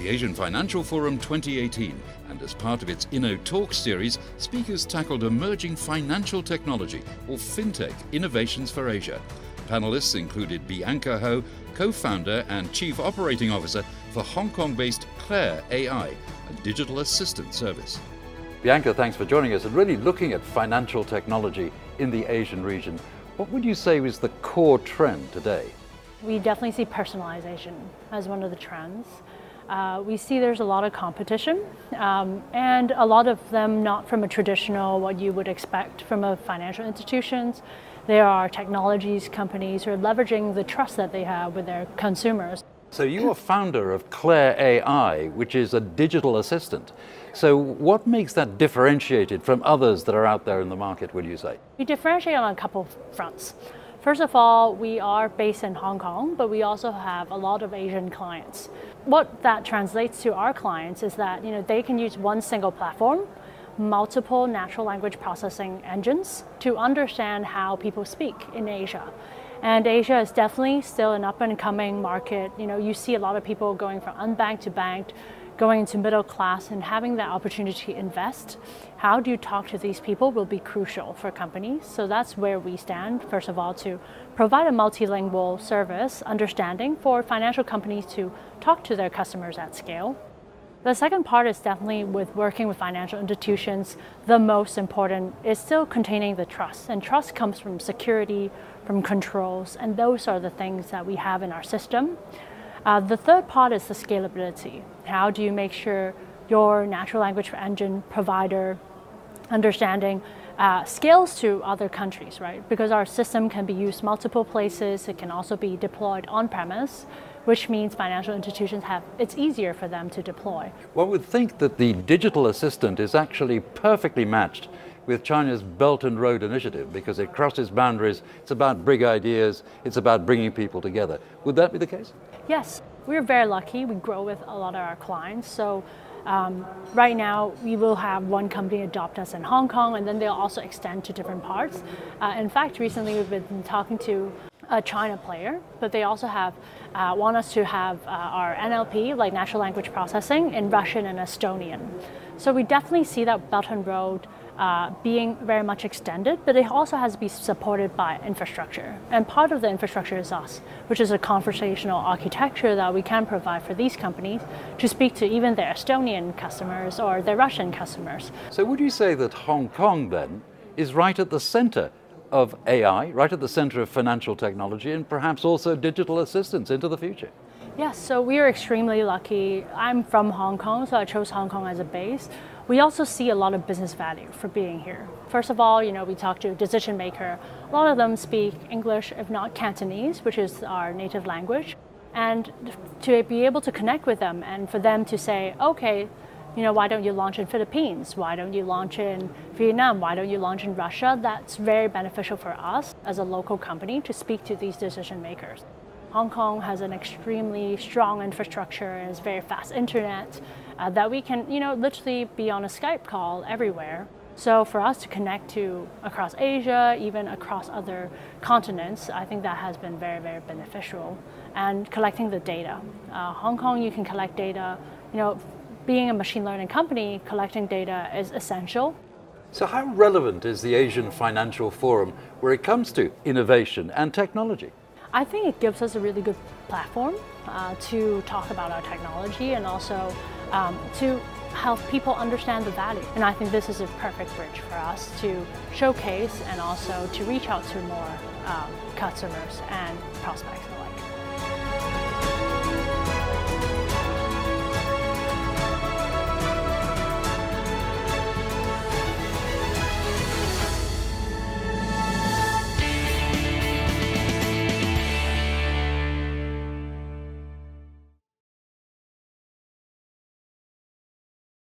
the Asian Financial Forum 2018, and as part of its InnoTalks series, speakers tackled emerging financial technology, or fintech, innovations for Asia. Panelists included Bianca Ho, co-founder and chief operating officer for Hong Kong-based Clare.AI, a digital assistant service. Bianca, thanks for joining us and really looking at financial technology in the Asian region. What would you say is the core trend today? We definitely see personalization as one of the trends. We see there's a lot of competition and a lot of them not from a traditional, what you would expect from a financial institutions. There are technologies companies who are leveraging the trust that they have with their consumers. So you are founder of Clare.AI, which is a digital assistant. So what makes that differentiated from others that are out there in the market, would you say? We differentiate on a couple fronts. First of all, we are based in Hong Kong, but we also have a lot of Asian clients. What that translates to our clients is that they can use one single platform, multiple natural language processing engines to understand how people speak in Asia. And Asia is definitely still an up and coming market. You see a lot of people going from unbanked to banked, going into middle class and having that opportunity to invest. How do you talk to these people will be crucial for companies. So that's where we stand, first of all, to provide a multilingual service, understanding for financial companies to talk to their customers at scale. The second part is definitely with working with financial institutions. The most important is still containing the trust. And trust comes from security, from controls, and those are the things that we have in our system. The third part is the scalability. How do you make sure your natural language engine provider understanding scales to other countries, right? Because our system can be used multiple places. It can also be deployed on-premise, which means financial institutions it's easier for them to deploy. One would think that the digital assistant is actually perfectly matched with China's Belt and Road Initiative because it crosses boundaries, it's about big ideas, it's about bringing people together. Would that be the case? Yes, we're very lucky. We grow with a lot of our clients. So right now, we will have one company adopt us in Hong Kong, and then they'll also extend to different parts. In fact, recently we've been talking to a China player, but they also want us to have our NLP, like natural language processing, in Russian and Estonian. So we definitely see that Belt and Road being very much extended, but it also has to be supported by infrastructure. And part of the infrastructure is us, which is a conversational architecture that we can provide for these companies to speak to even their Estonian customers or their Russian customers. So would you say that Hong Kong then is right at the center of AI, right at the center of financial technology, and perhaps also digital assistance into the future? Yes, so we are extremely lucky. I'm from Hong Kong, so I chose Hong Kong as a base. We also see a lot of business value for being here. First of all, we talk to a decision maker. A lot of them speak English, if not Cantonese, which is our native language. And to be able to connect with them and for them to say, okay, why don't you launch in Philippines? Why don't you launch in Vietnam? Why don't you launch in Russia? That's very beneficial for us as a local company to speak to these decision makers. Hong Kong has an extremely strong infrastructure and it's very fast internet that we can, literally be on a Skype call everywhere. So for us to connect to across Asia, even across other continents, I think that has been very, very beneficial. And collecting the data. Hong Kong, you can collect data, being a machine learning company, collecting data is essential. So how relevant is the Asian Financial Forum where it comes to innovation and technology? I think it gives us a really good platform to talk about our technology and also to help people understand the value. And I think this is a perfect bridge for us to showcase and also to reach out to more customers and prospects alike.